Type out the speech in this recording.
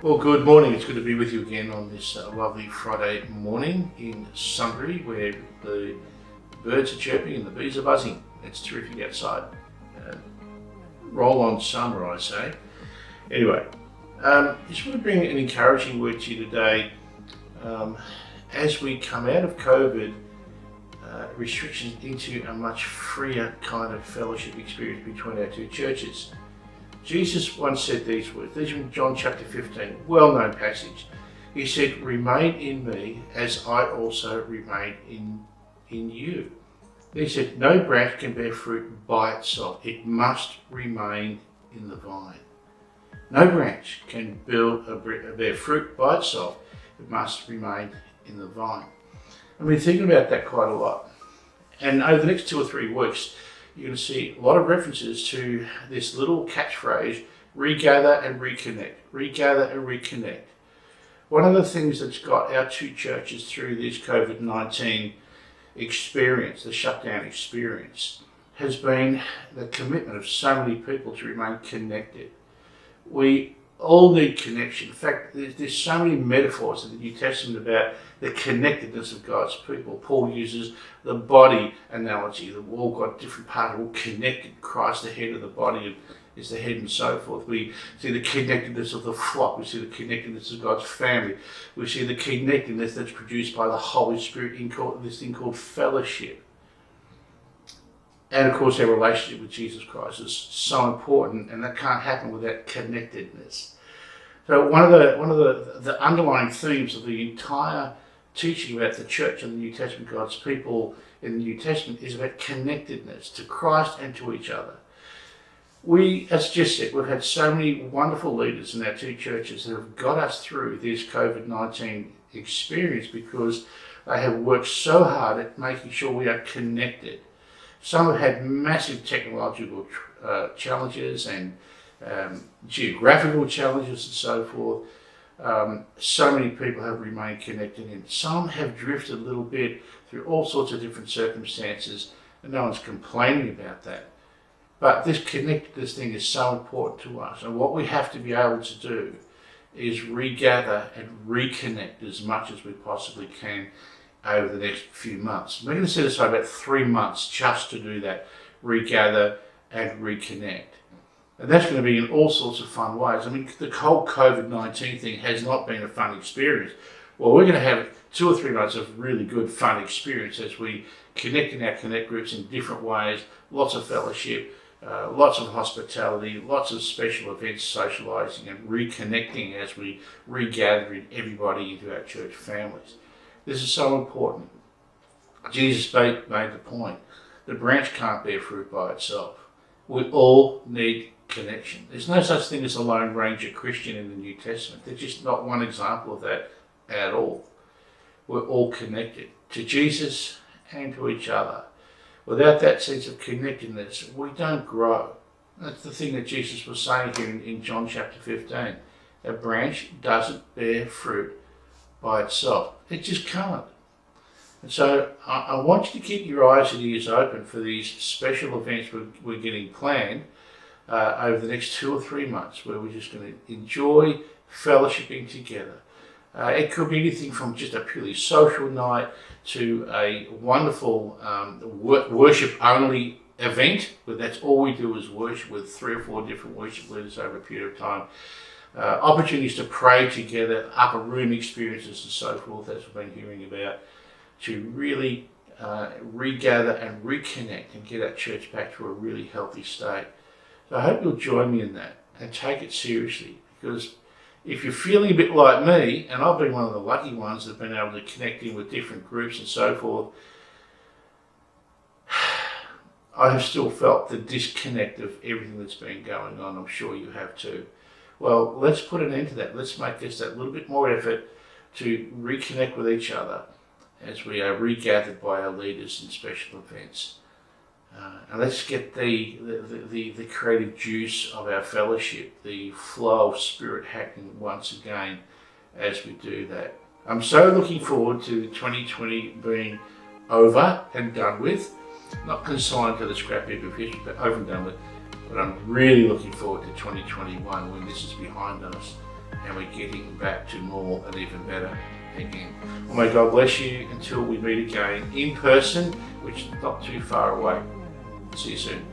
Well, good morning. It's good to be with you again on this lovely Friday morning in Sundry, where the birds are chirping and the bees are buzzing. It's terrific outside. Roll on summer, I say. Anyway, just want to bring an encouraging word to you today. As we come out of COVID restrictions into a much freer kind of fellowship experience between our two churches. Jesus once said these words. These are in John chapter 15, well-known passage. He said, "Remain in me as I also remain in you." He said, "No branch can bear fruit by itself. It must remain in the vine." No branch can bear fruit by itself. It must remain in the vine. I've been thinking about that quite a lot. And over the next 2 or 3 weeks, you're going to see a lot of references to this little catchphrase, regather and reconnect, regather and reconnect. One of the things that's got our two churches through this COVID-19 experience, the shutdown experience, has been the commitment of so many people to remain connected. We all need connection. In fact, there's so many metaphors in the New Testament about the connectedness of God's people. Paul uses the body analogy, that we've all got different parts, we're all connected. Christ, the head of the body, is the head and so forth. We see the connectedness of the flock. We see the connectedness of God's family. We see the connectedness that's produced by the Holy Spirit in this thing called fellowship. And of course, our relationship with Jesus Christ is so important, and that can't happen without connectedness. So one of the underlying themes of the entire teaching about the church and the New Testament, God's people in the New Testament, is about connectedness to Christ and to each other. We, as Jess said, we've had so many wonderful leaders in our two churches that have got us through this COVID-19 experience because they have worked so hard at making sure we are connected. Some have had massive technological challenges and geographical challenges and so forth. So many people have remained connected, and some have drifted a little bit through all sorts of different circumstances, and no one's complaining about that. But this connectedness thing is so important to us, and what we have to be able to do is regather and reconnect as much as we possibly can over the next few months. We're going to set aside about 3 months just to do that, regather and reconnect. And that's going to be in all sorts of fun ways. I mean, the whole COVID-19 thing has not been a fun experience. Well, we're going to have 2 or 3 months of really good fun experience as we connect in our connect groups in different ways, lots of fellowship, lots of hospitality, lots of special events, socialising and reconnecting as we regather everybody into our church families. This is so important. Jesus made the point. The branch can't bear fruit by itself. We all need connection. There's no such thing as a Lone Ranger Christian in the New Testament. There's just not one example of that at all. We're all connected to Jesus and to each other. Without that sense of connectedness, we don't grow. That's the thing that Jesus was saying here in John chapter 15. A branch doesn't bear fruit by itself. It just can't. And so I want you to keep your eyes and ears open for these special events we're getting planned over the next 2 or 3 months, where we're just going to enjoy fellowshipping together. It could be anything from just a purely social night to a wonderful worship-only event, where that's all we do is worship with 3 or 4 different worship leaders over a period of time. Opportunities to pray together, upper room experiences and so forth, as we've been hearing about, to really regather and reconnect and get our church back to a really healthy state. So I hope you'll join me in that and take it seriously, because if you're feeling a bit like me, and I've been one of the lucky ones that have been able to connect in with different groups and so forth, I have still felt the disconnect of everything that's been going on. I'm sure you have too. Well, let's put an end to that. Let's make this that little bit more effort to reconnect with each other as we are regathered by our leaders in special events. And let's get the creative juice of our fellowship, the flow of spirit happening once again as we do that. I'm so looking forward to 2020 being over and done with. Not consigned to the scrap heap of history, but over and done with. But I'm really looking forward to 2021 when this is behind us. and we're getting back to more and even better again. Well, may God bless you until we meet again in person, which is not too far away. See you soon.